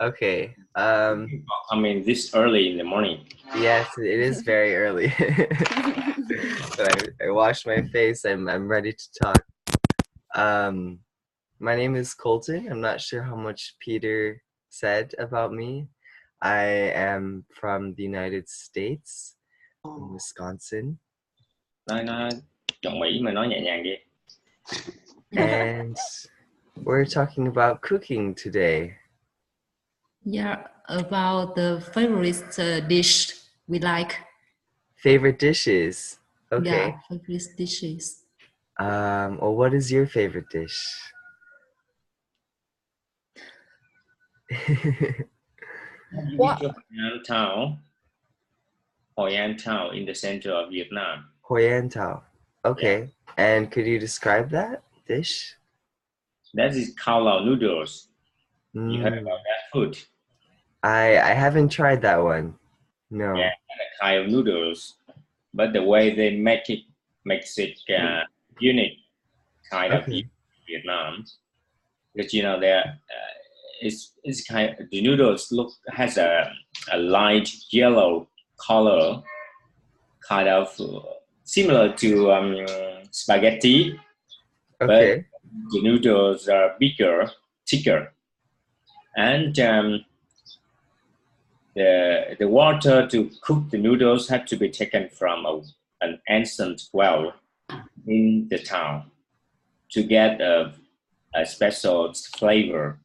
Okay. I mean, this early in the morning. Yes, it is very early. But I washed my face. I'm ready to talk. My name is Colten. I'm not sure how much Peter said about me. I am from the United States, in Wisconsin. Nói giọng Mỹ mà nói nhẹ nhàng đi. And we're talking about cooking today. Yeah, about the favorite dish we like. Favorite dishes. Okay. Yeah, favorite dishes. Well, what is your favorite dish? What? Hoi An Thao in the center of Vietnam. Hoi An Thao. Okay. Yeah. And could you describe that dish? That is khao lao noodles. You heard about that food? I haven't tried that one. No. Yeah, a kind of noodles, but the way they make it makes it unique, kind of Vietnam. Because there it's kind of, the noodles has a light yellow color, kind of similar to spaghetti. Okay. But the noodles are bigger, thicker, and the water to cook the noodles had to be taken from an ancient well in the town to get a special flavor,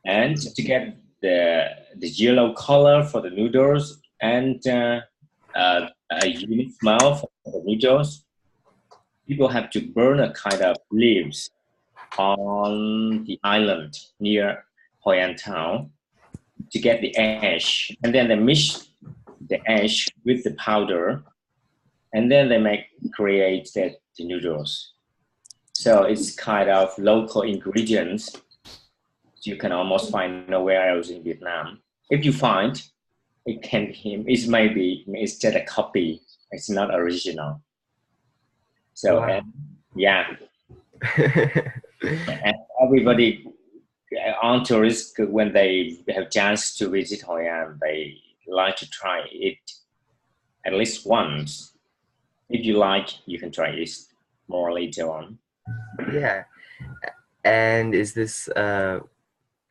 and to get the yellow color for the noodles and a unique smell for the noodles. People have to burn a kind of leaves on the island near Hoi An town to get the ash, and then they mix the ash with the powder, and then they create the noodles. So it's kind of local ingredients you can almost find nowhere else in Vietnam. If you find, it's just a copy. It's not original. So wow. Yeah. And everybody on tourists, when they have chance to visit Hoi An, they like to try it at least once. If you like, you can try it more later on. Yeah. And is this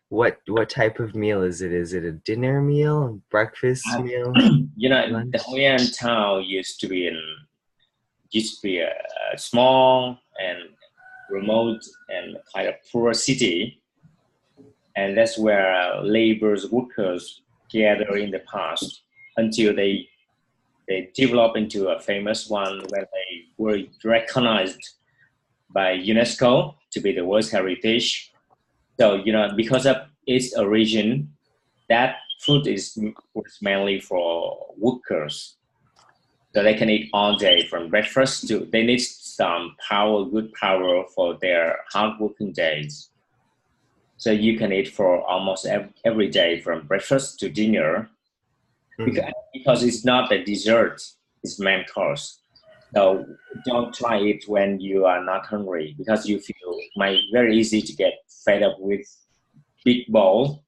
what type of meal is it? Is it a dinner meal, breakfast meal? Lunch? The Hoi An town used to be a small and remote and kind of poor city. And that's where workers gather in the past until they develop into a famous one when they were recognized by UNESCO to be the World Heritage. So, because of its origin, that food was mainly for workers. So they can eat all day from breakfast to, they need some good power for their hard working days. So you can eat for almost every day from breakfast to dinner, because it's not a dessert, it's main course. So don't try it when you are not hungry, because you feel very easy to get fed up with big bowl,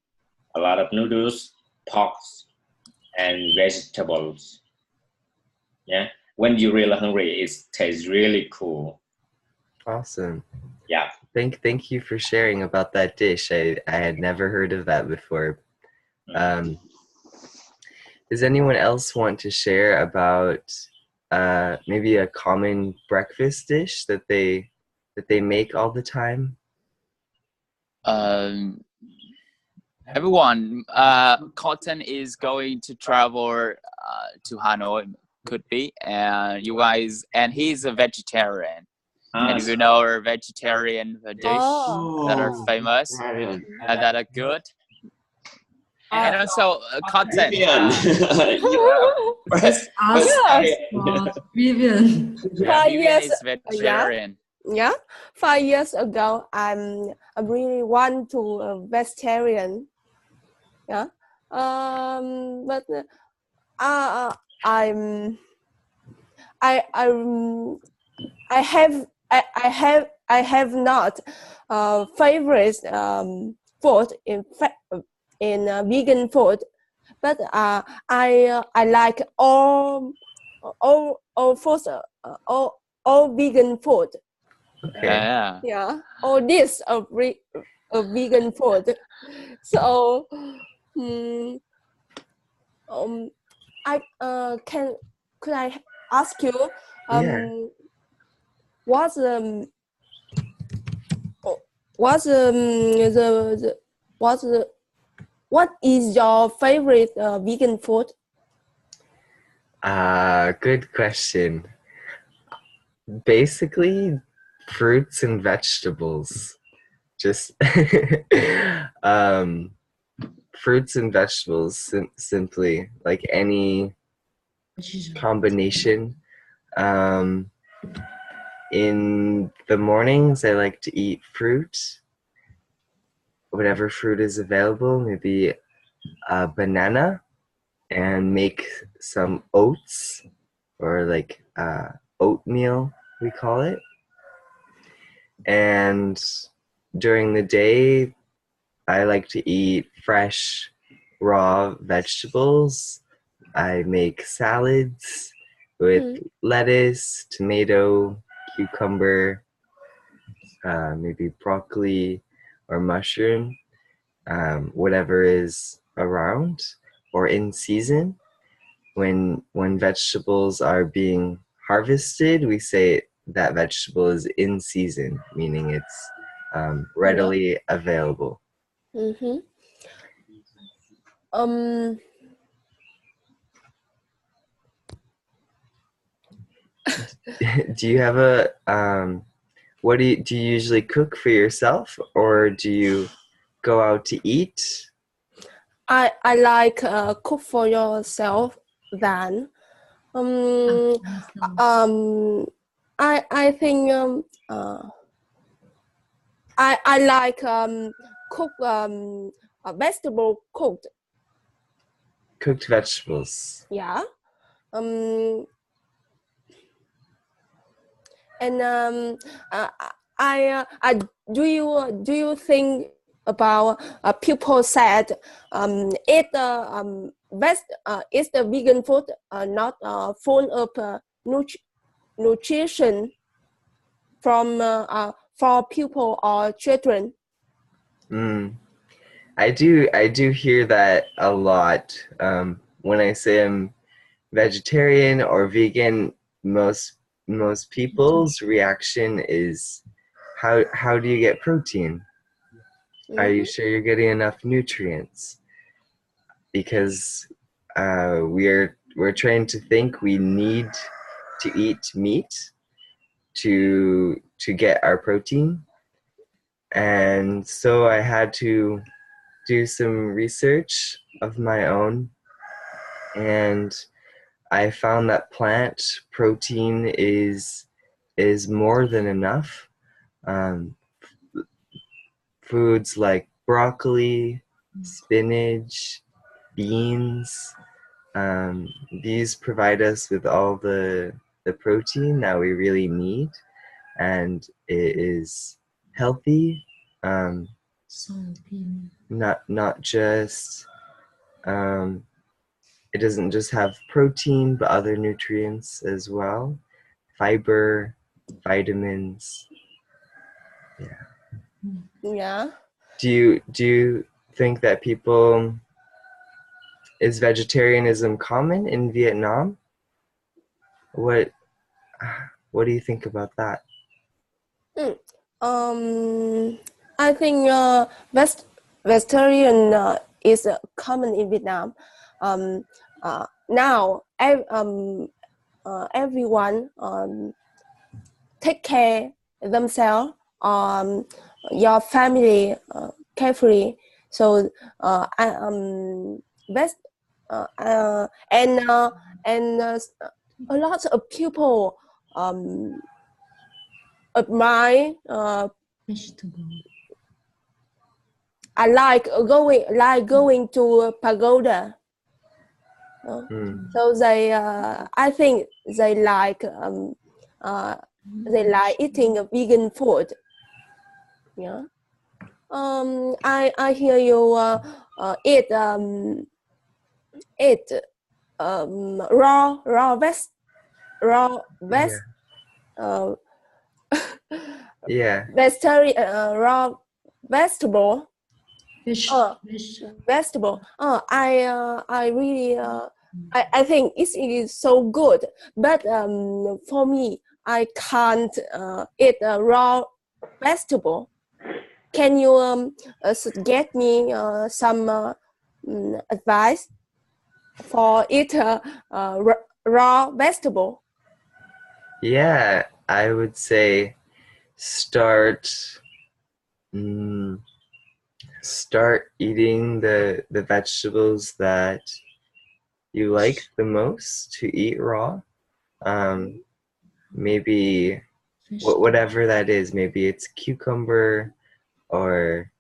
a lot of noodles, pork, and vegetables. Yeah, when you're really hungry, it tastes really cool. Awesome. Yeah. Thank you for sharing about that dish. I had never heard of that before. Does anyone else want to share about maybe a common breakfast dish that they make all the time? Everyone, Colten is going to travel to Hanoi, could be, and he's a vegetarian. And if you know a vegetarian dish that are famous and that are good. And also Colten. Vivian. Vivian is vegetarian. Yeah, 5 years ago, I really want to a vegetarian. Yeah, but I have not favorite food in vegan food, but I like all foods, all vegan food. Okay. Yeah. Yeah, all this of vegan food. So could I ask you Yeah. what is your favorite vegan food? Good question. Basically, fruits and vegetables. Just fruits and vegetables, simply, like any combination. In the mornings, I like to eat fruit, whatever fruit is available, maybe a banana, and make some oats, or like oatmeal, we call it. And during the day, I like to eat fresh, raw vegetables. I make salads with lettuce, tomato, cucumber, maybe broccoli or mushroom, whatever is around or in season. When vegetables are being harvested, we say that vegetable is in season, meaning it's readily available. Do you have a what do you usually cook for yourself, or do you go out to eat? I like cook for yourself than I think I like cook a vegetable cooked vegetables. Yeah. And do you think about people said is the vegan food not full of nutrition from for people or children? I do hear that a lot. When I say I'm vegetarian or vegan, most people's reaction is, how do you get protein? Are you sure you're getting enough nutrients? Because we're trained to think we need to eat meat to get our protein. And so I had to do some research of my own, and I found that plant protein is more than enough. Foods like broccoli, spinach, beans, these provide us with all the protein that we really need, and it is healthy. Not just it doesn't just have protein, but other nutrients as well, fiber, vitamins. Yeah. Do you think that is vegetarianism common in Vietnam? What do you think about that? I think vegetarian is common in Vietnam. Now everyone take care themselves, your family carefully. So and a lot of people admire. I like going to pagoda. So they, I think they like eating a vegan food. Yeah. I hear you eat raw Yeah. vegetarian raw vegetable. Fish. Vegetable. I really I think it is so good, but for me, I can't eat a raw vegetable. Can you get me some advice for eat raw vegetable? Yeah, I would say start eating the vegetables that you like the most to eat raw. Maybe whatever that is. Maybe it's cucumber or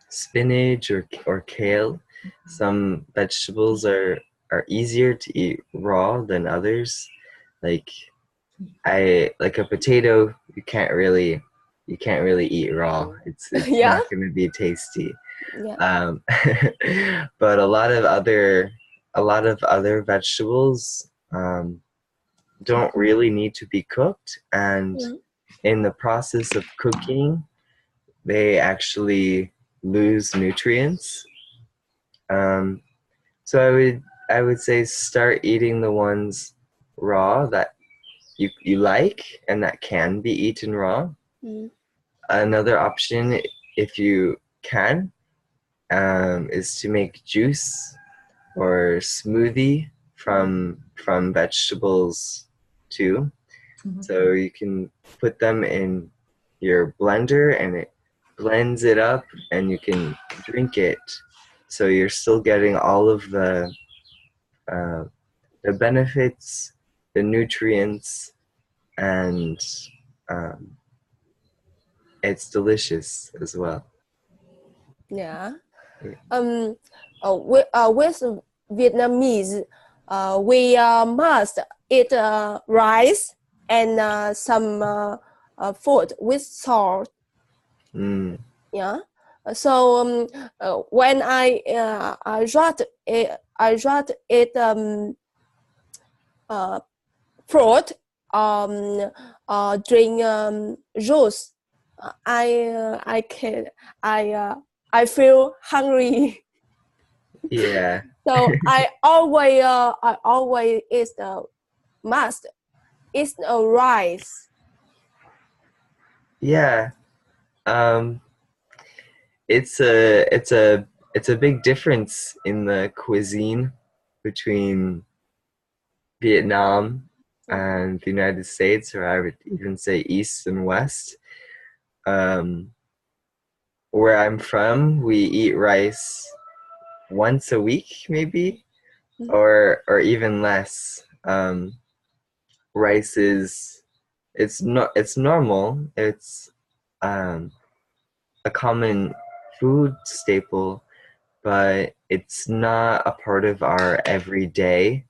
spinach or kale. Some vegetables are easier to eat raw than others. Like a potato, you can't really eat raw. It's Yeah. not going to be tasty. Yeah. But a lot of other vegetables don't really need to be cooked, and in the process of cooking, they actually lose nutrients. So I would say start eating the ones raw that you like and that can be eaten raw. Another option, if you can, is to make juice or smoothie from vegetables too. So you can put them in your blender and it blends it up and you can drink it. So you're still getting all of the benefits, the nutrients, and it's delicious as well. Yeah. With Vietnamese, we must eat rice and some food with salt. Yeah. So when I wrote it fruit drink juice. I feel hungry. Yeah. So I always eat the must eat rice. Yeah. It's a big difference in the cuisine between Vietnam and the United States, or I would even say East and West. Where I'm from, we eat rice once a week, maybe, or even less. Rice it's normal. It's a common food staple, but it's not a part of our everyday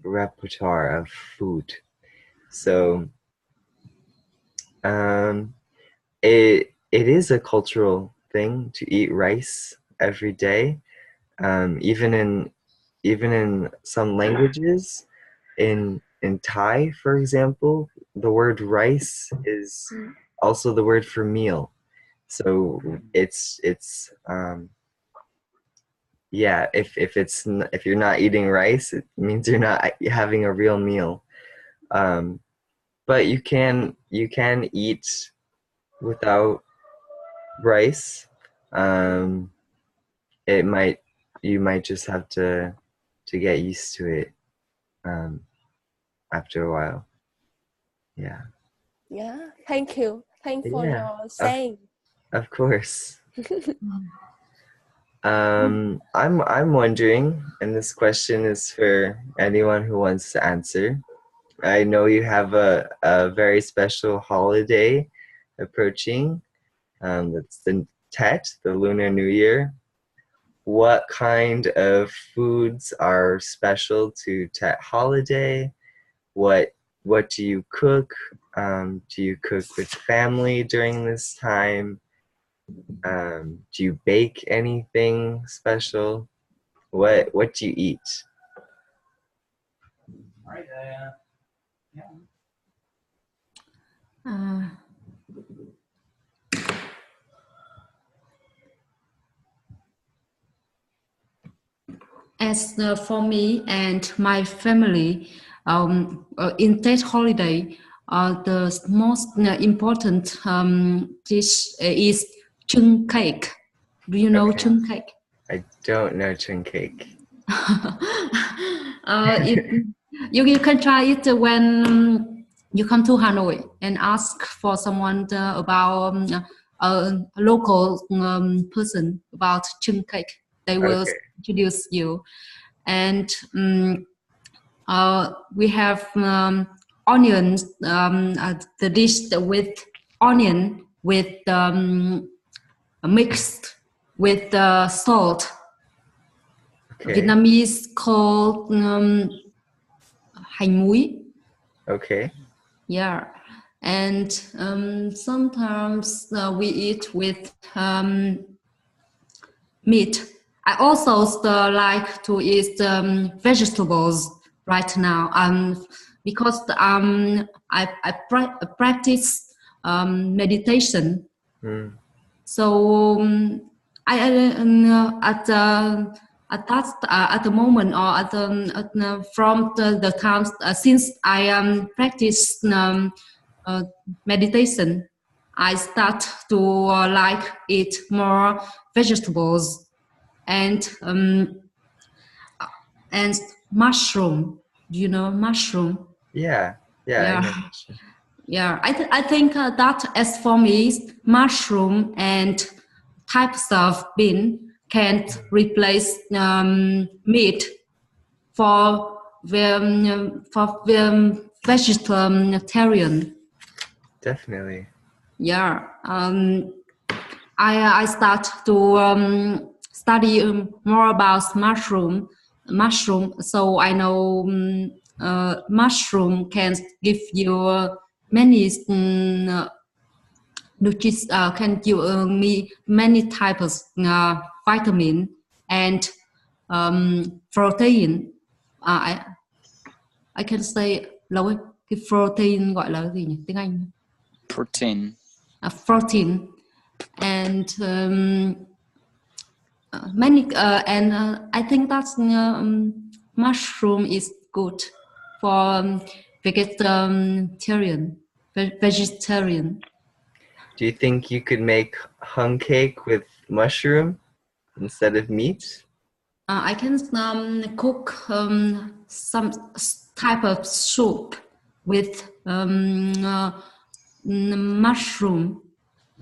repertoire of food. So it is a cultural thing to eat rice every day. Even in some languages, in Thai, for example, the word rice is also the word for meal. So it's yeah, if you're not eating rice, it means you're not having a real meal. But you can eat without rice. You might just have to get used to it after a while. Yeah. Yeah. Thank you. Thanks for your saying. Of course. I'm wondering, and this question is for anyone who wants to answer. I know you have a very special holiday approaching. That's the Tet, the Lunar New Year. What kind of foods are special to Tet holiday? What do you cook? Do you cook with family during this time? Do you bake anything special? What do you eat? As for me and my family, in that holiday, the most important dish is chung cake. Do you know chung cake? I don't know chung cake. You can try it when you come to Hanoi and ask for someone about a local person about chung cake. They will introduce you. And we have onions, the dish with onion with mixed with salt. Vietnamese called hành muối. Okay. Yeah, and sometimes we eat with meat. I also like to eat vegetables right now, because I practice meditation. So at the moment, or from the times since I practice meditation, I start to like eat more vegetables and mushroom. Do you know mushroom? Yeah. I know mushroom. Yeah, I think that as for me, mushroom and types of bean can't replace meat for vegetarian. Definitely. Yeah. I start to study more about mushroom. So I know mushroom can give you many can give me many types of vitamin and protein. I can say lâu ấy, cái protein gọi là gì nhỉ tiếng Anh? Protein. Protein and many and I think that mushroom is good for vegetarian. Do you think you could make hung cake with mushroom instead of meat? I can cook some type of soup with mushroom.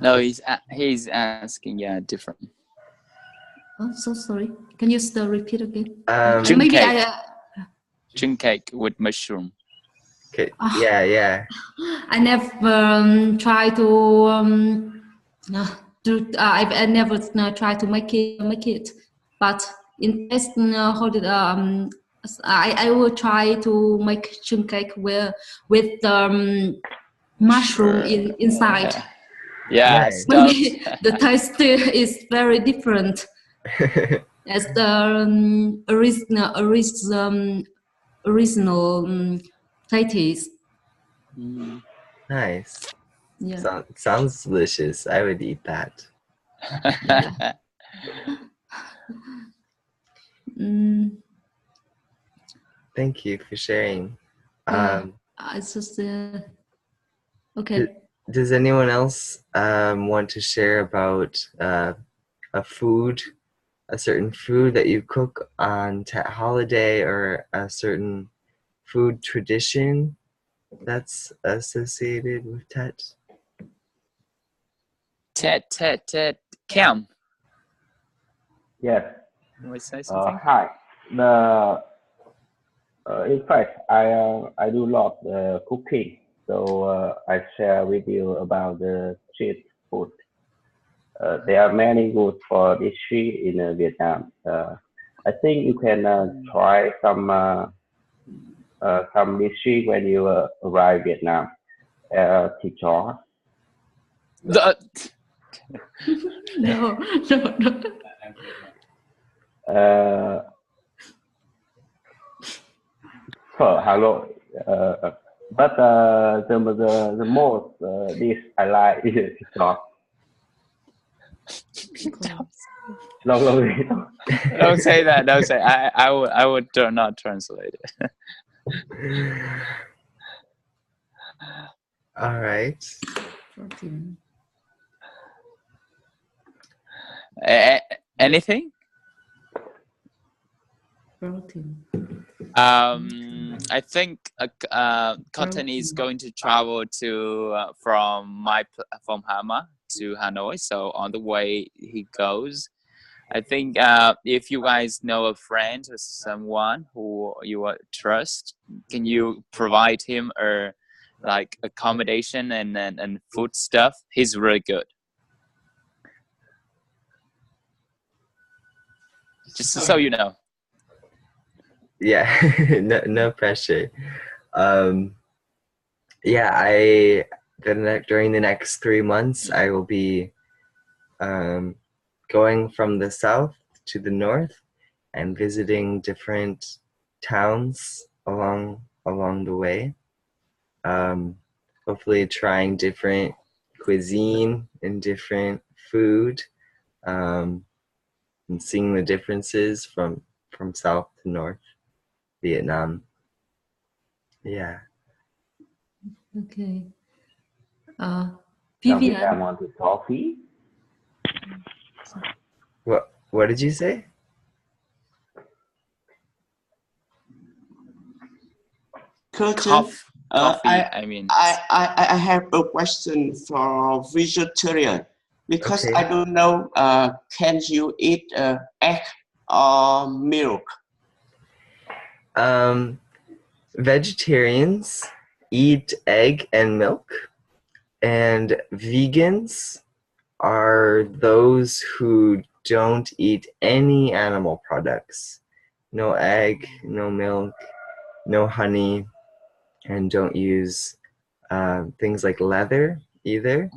No, he's asking different. Oh, so sorry. Can you still repeat again? Chung cake. Chung cake with mushroom. Okay. Yeah. I never try to I never try to make it, but in this holiday, I will try to make chung cake with mushroom inside. Yeah, maybe the taste is very different as the original taste. Nice. Yeah. Sounds delicious. I would eat that. Thank you for sharing. It's just okay. Does anyone else want to share about a certain food that you cook on Tet holiday, or a certain food tradition that's associated with Tet? Tet. Cam. Yes. You want to say something? Hi. In fact, I do love cooking, so I share with you about the street food. There are many good for this in Vietnam. I think you can try some dishes when you arrive Vietnam. thịt chó. The, No. Phở Hà Nội. But the most dish I like is thịt chó. don't say that. Don't say. I would not translate it. All right. Protein. Anything? Protein. I think Colten is going to travel to from Hama to Hanoi. So on the way he goes, I think if you guys know a friend or someone who you trust, can you provide him like accommodation and food stuff? He's really good. Just so you know. Yeah, no pressure. Yeah, during the next 3 months, I will be going from the south to the north and visiting different towns along the way. Hopefully trying different cuisine and different food, and seeing the differences from south to north Vietnam. Yeah. Okay. Vietnam Vivian. wanted coffee. What did you say? Colten, Coffee. I have a question for vegetarian because Okay. I don't know. Can you eat egg or milk? Vegetarians eat egg and milk, and vegans are those who don't eat any animal products. No egg, no milk, no honey, and don't use things like leather either,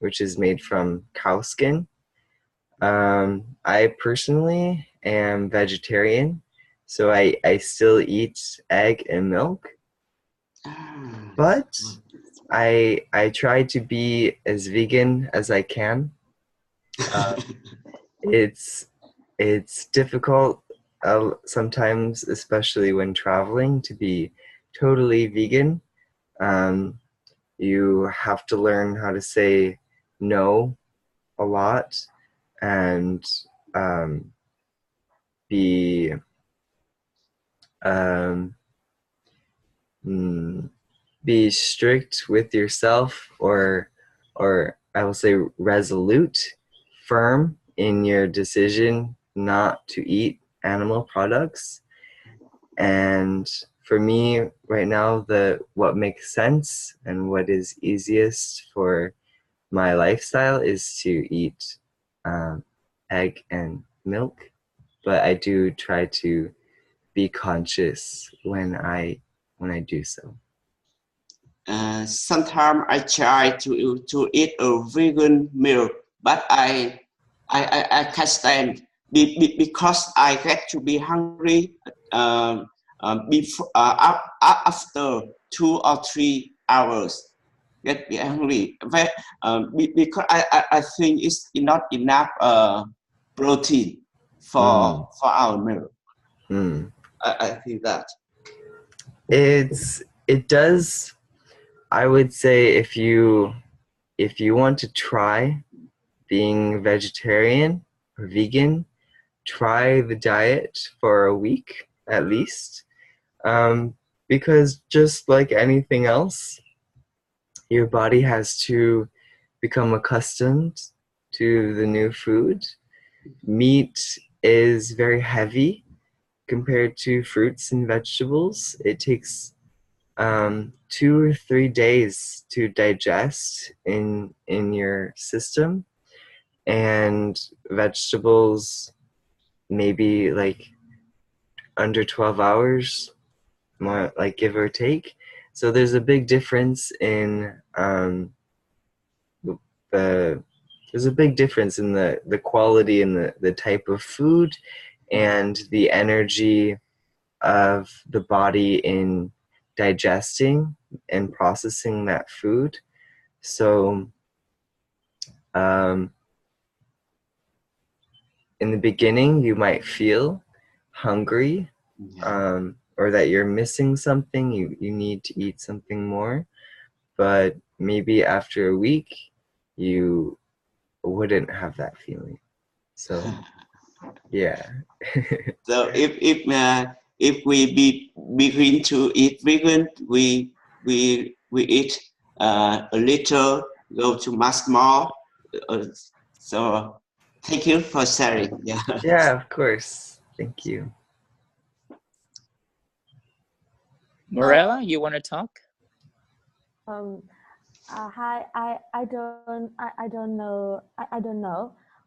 which is made from cow skin. I personally am vegetarian, so I still eat egg and milk, but I try to be as vegan as I can. It's difficult sometimes, especially when traveling, to be totally vegan. You have to learn how to say no a lot and be strict with yourself, or I will say resolute, firm in your decision not to eat animal products. And for me right now, what makes sense and what is easiest for my lifestyle is to eat egg and milk, but I do try to be conscious when I do so. Sometimes I try to eat a vegan milk, but I can't stand because I get to be hungry before after 2 or 3 hours. Get me hungry, because I think it's not enough protein for our milk. I think that it does. I would say if you want to try being vegetarian or vegan, try the diet for a week at least, because just like anything else, your body has to become accustomed to the new food. Meat is very heavy compared to fruits and vegetables. It takes 2 or 3 days to digest in your system, and vegetables maybe like under 12 hours, more like give or take. So there's a big difference in the quality and the type of food and the energy of the body in digesting and processing that food. So in the beginning, you might feel hungry, or that you're missing something, you need to eat something more. But maybe after a week, you wouldn't have that feeling. So, yeah. So if we begin to eat vegan, we eat a little, go to much more. So thank you for sharing. Yeah. Yeah, of course. Thank you. Morella, you want to talk? Hi, I don't know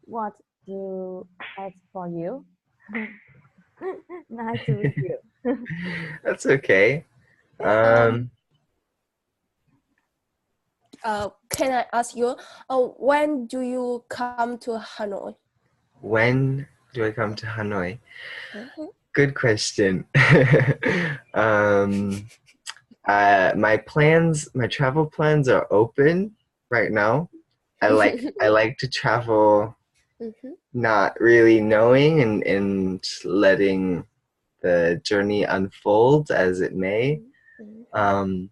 what to ask for you. Nice to meet you. That's okay. Can I ask you, when do you come to Hanoi? When do I come to Hanoi? Good question. My travel plans are open right now. I like to travel, not really knowing and letting the journey unfold as it may. I'll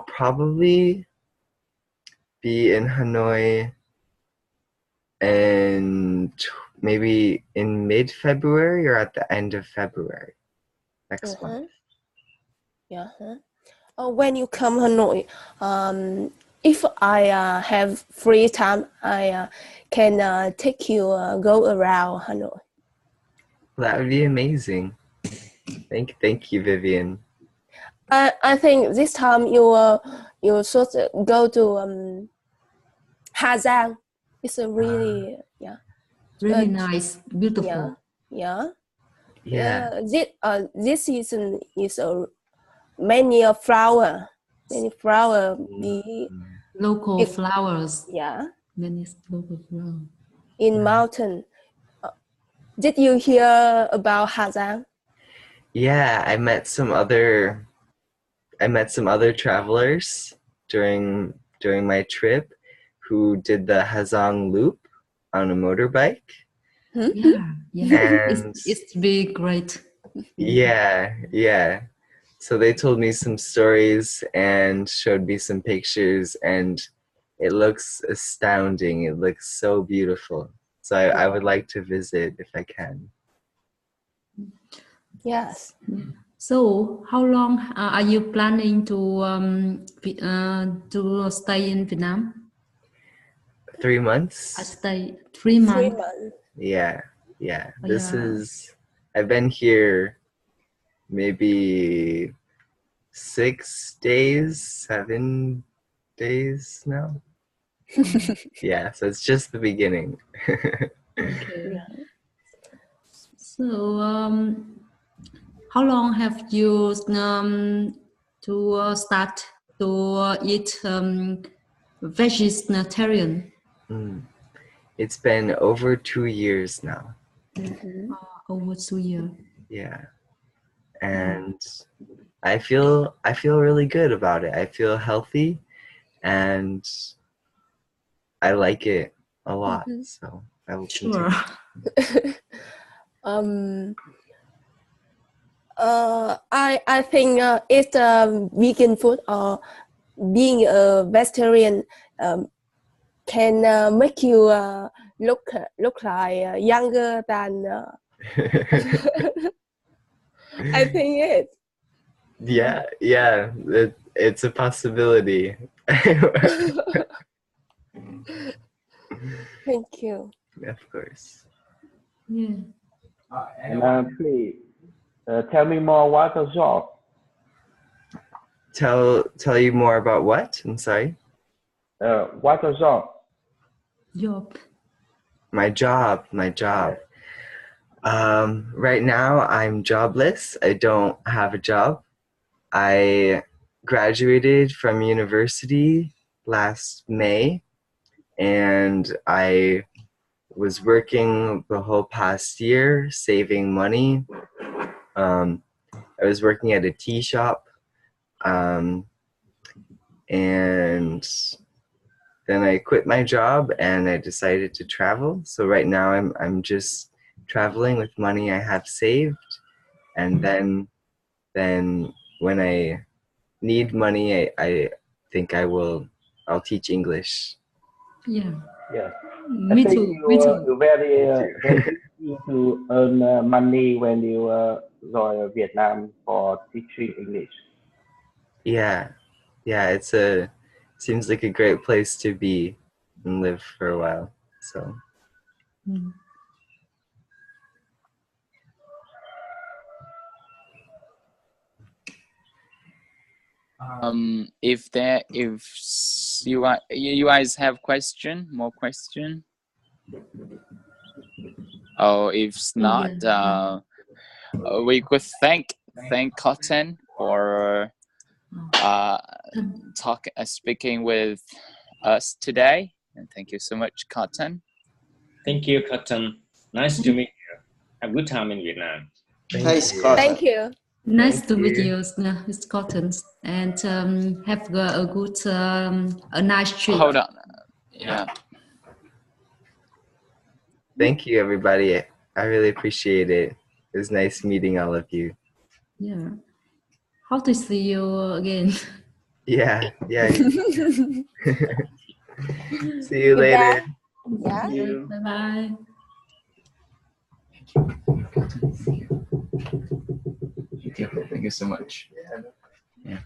probably be in Hanoi and maybe in mid-February or at the end of February next month. Yeah. When you come Hanoi, if I have free time, I can take you go around Hanoi. That would be amazing. Thank you, Vivian. I think this time you should go to Hà Giang. It's a really really nice, beautiful. This season is many flower, local flowers. Many local flowers in mountain. Did you hear about Hà Giang? Yeah, I met some other travelers during my trip who did the Hazang Loop on a motorbike. Yeah. And it's really great. Yeah. So they told me some stories and showed me some pictures, and it looks astounding. It looks so beautiful. So I would like to visit if I can. Yes. So how long are you planning to stay in Vietnam? 3 months. I stay 3 months. Yeah. I've been here maybe 6 days, 7 days now. Yeah, so it's just the beginning. Okay. So how long have you to start to eat vegetarian? It's been over 2 years now. Over 2 years. Yeah. And I feel really good about it. I feel healthy and I like it a lot. So I will continue. I think it's vegan food or being a vegetarian can make you look like younger than. I think it. Yeah, it's a possibility. Thank you. Of course. Yeah. And please tell me more what a job. Tell you more about what? I'm sorry. What a job. Job. My job. Right now I'm jobless. I don't have a job. I graduated from university last May, and I was working the whole past year saving money. I was working at a tea shop, and then I quit my job and I decided to travel. So right now I'm just traveling with money I have saved, and then when I need money, I think I'll teach English. Yeah. Yeah. I Me think too. Me too. you're very easy to earn money when you join Vietnam for teaching English. Yeah, it seems like a great place to be and live for a while. So. Mm. If you guys have more question. Oh, if not, we could thank Colten for speaking with us today, and thank you so much, Colten. Thank you, Colten. Nice to meet you. Have a good time in Vietnam. Thanks, Colten. Thank you. Nice to meet you, Mr. Colten, and have a good, a nice trip. Hold on. Yeah. Thank you, everybody. I really appreciate it. It was nice meeting all of you. Yeah. Hope to see you again. Yeah. See you later. Yeah. Bye-bye. Thank you so much. Yeah.